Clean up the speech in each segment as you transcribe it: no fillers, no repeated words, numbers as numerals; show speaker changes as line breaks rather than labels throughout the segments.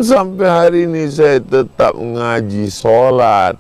Sampai hari ini saya tetap ngaji sholat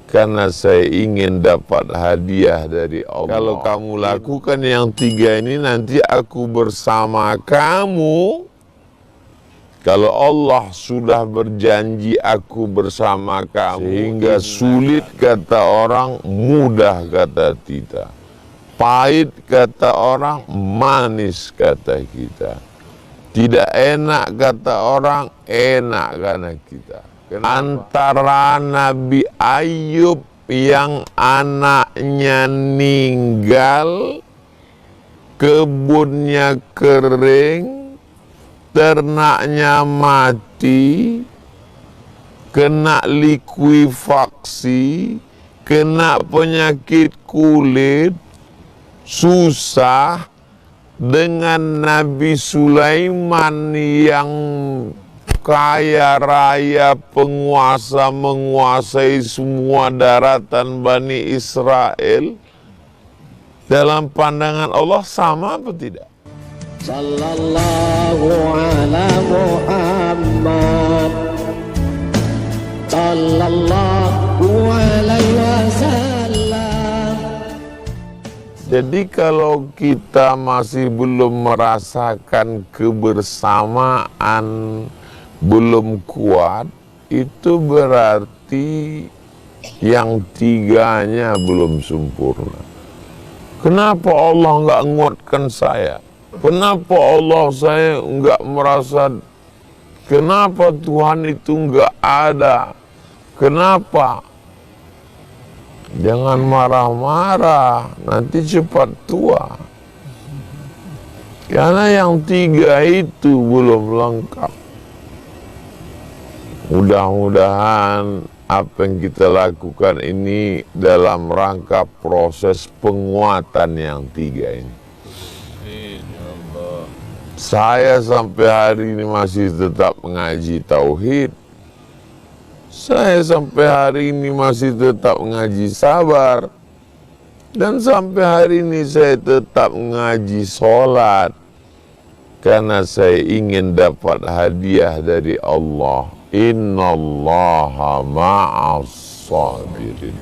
karena saya ingin dapat hadiah dari Allah. Kalau kamu lakukan yang tiga ini, nanti aku bersama kamu. Kalau Allah sudah berjanji aku bersama kamu, sehingga sulit kata orang, mudah kata kita, pahit kata orang, manis kata kita, tidak enak kata orang, enak karena kita. Antara Nabi Ayub yang anaknya meninggal, kebunnya kering, ternaknya mati, kena likuifaksi, kena penyakit kulit, susah, dengan Nabi Sulaiman yang kaya raya, penguasa, menguasai semua daratan Bani Israel, dalam pandangan Allah sama apa tidak?
Sallallahu ala Muhammad Sallallahu alaihi wasallam.
Jadi kalau kita masih belum merasakan kebersamaan, belum kuat, itu berarti yang tiganya belum sempurna. Kenapa Allah nggak nguatkan saya? Kenapa Allah saya nggak merasa? Kenapa Tuhan itu nggak ada? Kenapa? Jangan marah-marah, nanti cepat tua. Karena yang tiga itu belum lengkap. Mudah-mudahan apa yang kita lakukan ini dalam rangka proses penguatan yang tiga ini. Saya sampai hari ini masih tetap mengaji tauhid. Saya sampai hari ini masih tetap mengaji sabar. Dan sampai hari ini saya tetap mengaji sholat. Karena saya ingin dapat hadiah dari Allah. Innallaha ma'as sabirin.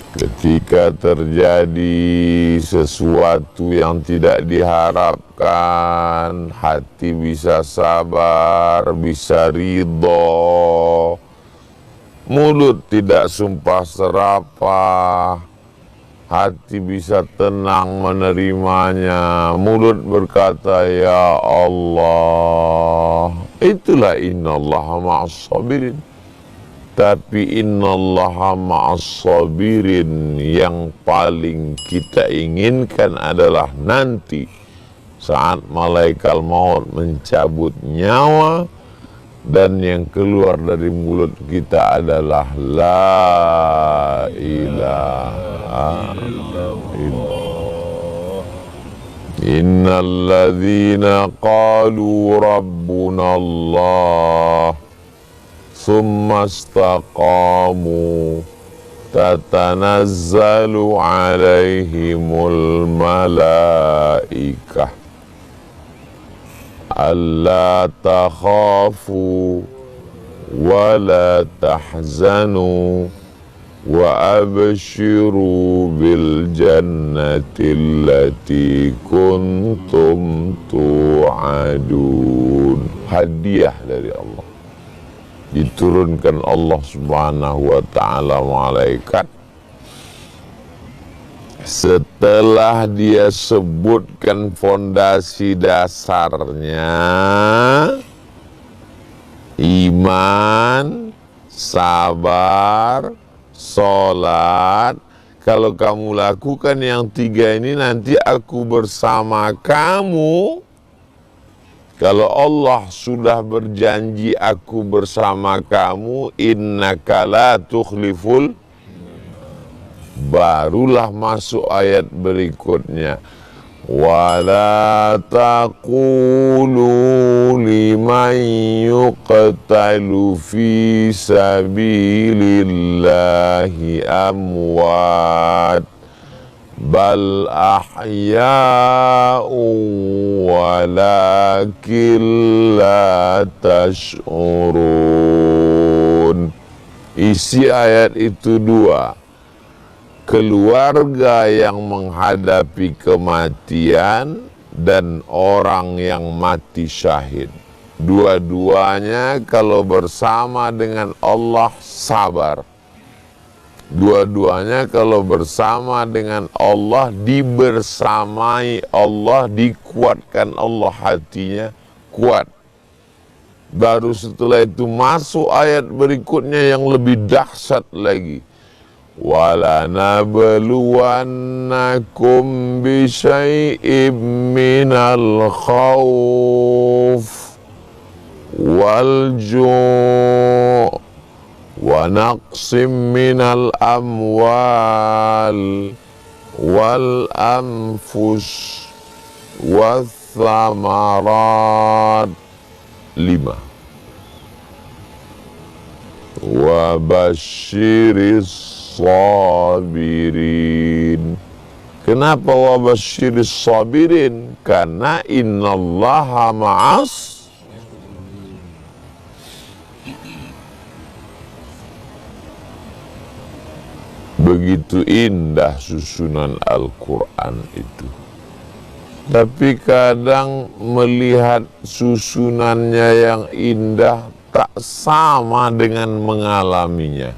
Ketika terjadi sesuatu yang tidak diharapkan, hati bisa sabar, bisa ridho, mulut tidak sumpah serapah, hati bisa tenang menerimanya, mulut berkata, ya Allah. Itulah innallaha ma'as sabirin. Tapi innallaha ma'as sabirin, yang paling kita inginkan adalah nanti saat malaikat maut mencabut nyawa dan yang keluar dari mulut kita adalah la ilaha illallah. Innal ladzina qalu rabbuna Allah summa istaqamu tatanazzalu alaihimul malaikah alla takhafu wa la tahzanu wa abshiru bil jannati allati kuntum tu'adun. Hadiah dari Allah. Diturunkan Allah subhanahu wa ta'ala malaikat. Setelah dia sebutkan fondasi dasarnya, iman, sabar, sholat. Kalau kamu lakukan yang tiga ini, nanti aku bersama kamu. Kalau Allah sudah berjanji aku bersama kamu, innaka la tukhliful, barulah masuk ayat berikutnya. Wala taqulu liman yuqtalu fi sabilillahi amwat bal ahya'u walakin la tash'urun. Isi ayat itu dua. Keluarga yang menghadapi kematian dan orang yang mati syahid. Dua-duanya kalau bersama dengan Allah sabar. Dua-duanya kalau bersama dengan Allah, dibersamai Allah, dikuatkan Allah, hatinya kuat. Baru setelah itu masuk ayat berikutnya yang lebih dahsyat lagi. Wala nabluwannakum bisyai'im minal khawf wal ju' wa naqsim minal amwal wal anfus wath thamarat. 5. Wa basyiris sabirin. Kenapa wa basyiris sabirin? Karena innallaha ma'as. Begitu indah susunan Al-Quran itu. Tapi kadang melihat susunannya yang indah tak sama dengan mengalaminya.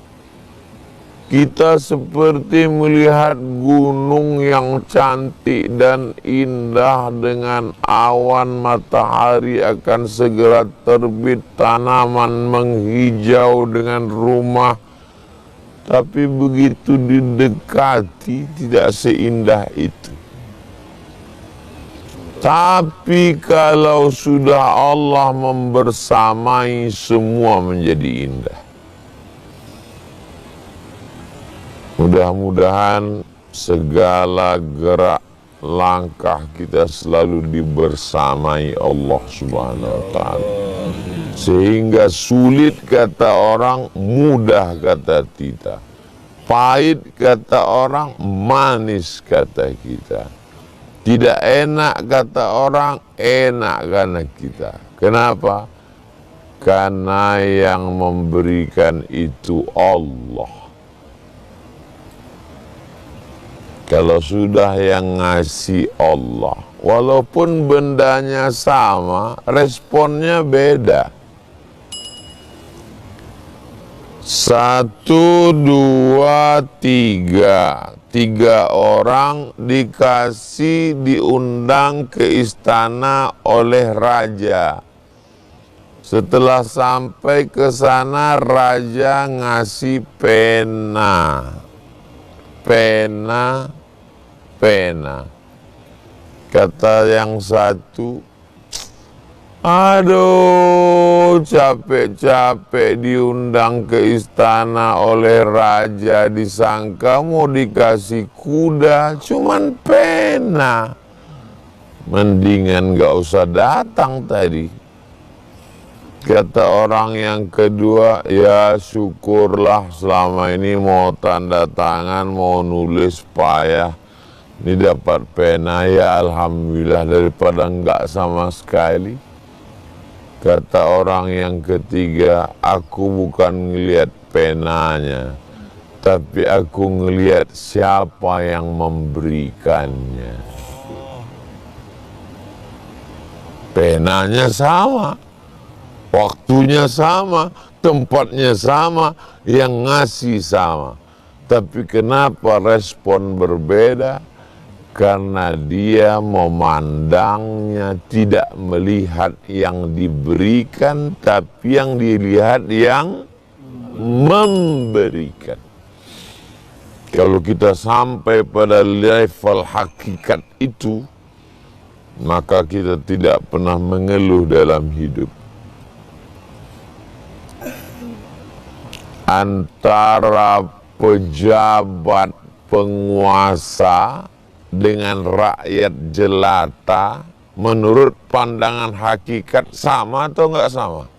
Kita seperti melihat gunung yang cantik dan indah dengan awan matahari akan segera terbit, tanaman menghijau dengan rumah. Tapi begitu didekati tidak seindah itu. Tapi kalau sudah Allah membersamai, semua menjadi indah. Mudah-mudahan segala gerak langkah kita selalu dibersamai Allah Subhanahu wa ta'ala. Sehingga sulit kata orang, mudah kata kita. Pahit kata orang, manis kata kita. Tidak enak kata orang, enak karena kita. Kenapa? Karena yang memberikan itu Allah. Kalau sudah yang ngasih Allah, walaupun bendanya sama, responnya beda. 1, 2, 3. 3 orang diundang ke istana oleh raja. Setelah sampai ke sana, raja ngasih pena. Kata yang satu, aduh, capek-capek diundang ke istana oleh raja, disangka mau dikasih kuda, cuman pena. Mendingan gak usah datang tadi. Kata orang yang kedua, ya syukurlah selama ini mau tanda tangan, mau nulis payah. Ini dapat pena, ya alhamdulillah daripada enggak sama sekali. Kata orang yang ketiga, aku bukan ngelihat penanya, tapi aku ngelihat siapa yang memberikannya. Penanya sama, waktunya sama, tempatnya sama, yang ngasih sama. Tapi kenapa respon berbeda? Karena dia memandangnya tidak melihat yang diberikan, tapi yang dilihat yang memberikan. Kalau kita sampai pada level hakikat itu, maka kita tidak pernah mengeluh dalam hidup. Antara pejabat penguasa dengan rakyat jelata, menurut pandangan hakikat sama atau enggak sama?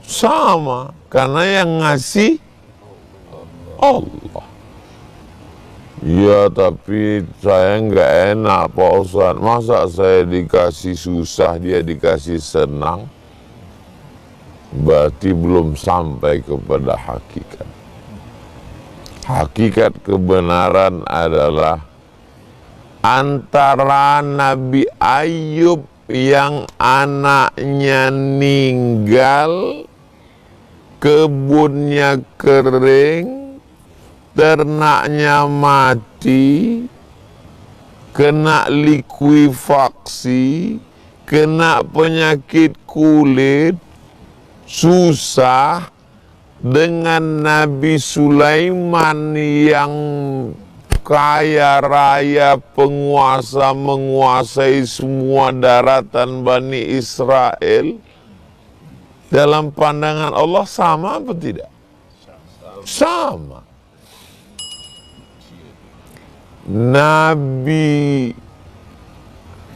Sama, karena yang ngasih Allah. Ya tapi saya nggak enak Pak Ustadz. Masa saya dikasih susah, dia dikasih senang? Berarti belum sampai kepada hakikat. Hakikat kebenaran adalah antara Nabi Ayub yang anaknya meninggal, kebunnya kering, ternaknya mati, kena likuifaksi, kena penyakit kulit, susah, dengan Nabi Sulaiman yang kaya raya, penguasa, menguasai semua daratan Bani Israel. Dalam pandangan Allah sama apa tidak? Sama. Nabi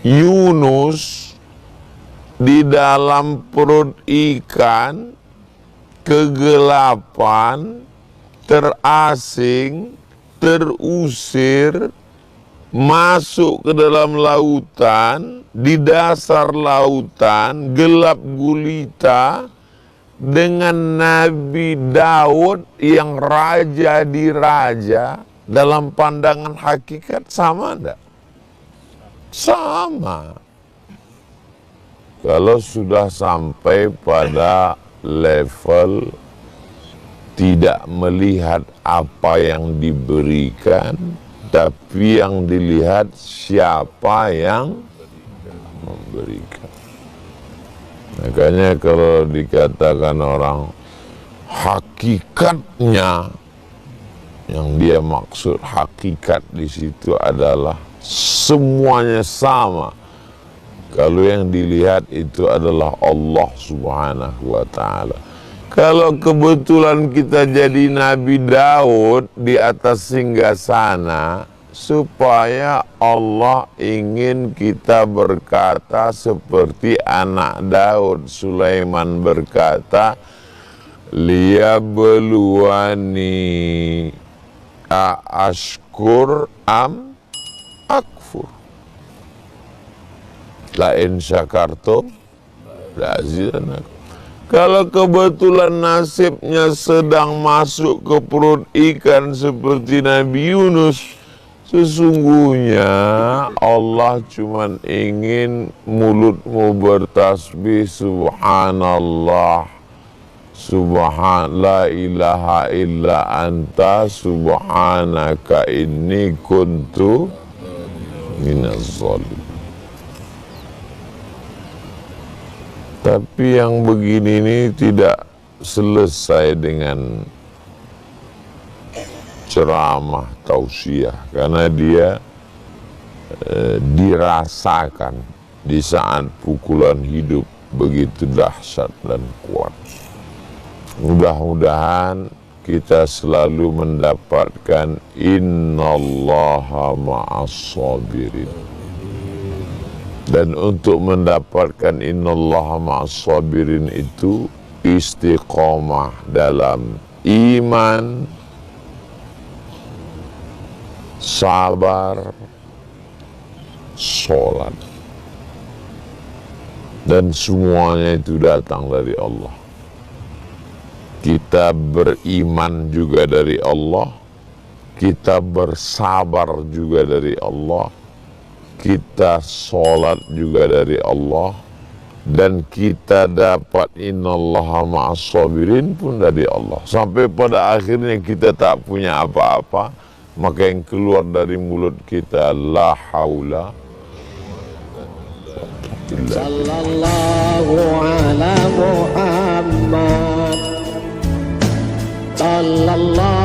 Yunus di dalam perut ikan, kegelapan, terasing, terusir, masuk ke dalam lautan, di dasar lautan, gelap gulita, dengan Nabi Daud yang raja di raja, dalam pandangan hakikat sama enggak? Sama. Kalau sudah sampai pada level tidak melihat apa yang diberikan, tapi yang dilihat siapa yang memberikan. Makanya kalau dikatakan orang hakikatnya, yang dia maksud hakikat di situ adalah semuanya sama. Kalau yang dilihat itu adalah Allah Subhanahu wa ta'ala. Kalau kebetulan kita jadi Nabi Daud di atas singgasana, supaya Allah ingin kita berkata seperti anak Daud. Sulaiman berkata, liyabluwani ashkur am akfur. La in syakartum la azidannakum. Kalau kebetulan nasibnya sedang masuk ke perut ikan seperti Nabi Yunus, sesungguhnya Allah cuma ingin mulutmu bertasbih subhanallah, la ilaha illa anta, subhanaka inni kuntu minaz zalimin. Tapi yang begini ini tidak selesai dengan ceramah tausiah, karena dia dirasakan di saat pukulan hidup begitu dahsyat dan kuat. Mudah-mudahan kita selalu mendapatkan innallaha ma'as sabirin. Dan untuk mendapatkan innallaha ma'as sabirin itu istiqomah dalam iman, sabar, sholat, dan semuanya itu datang dari Allah. Kita beriman juga dari Allah, kita bersabar juga dari Allah, kita sholat juga dari Allah, dan kita dapat innallaha ma'as sabirin pun dari Allah. Sampai pada akhirnya kita tak punya apa-apa, maka yang keluar dari mulut kita la haula
sallallahu ala Muhammad sallallahu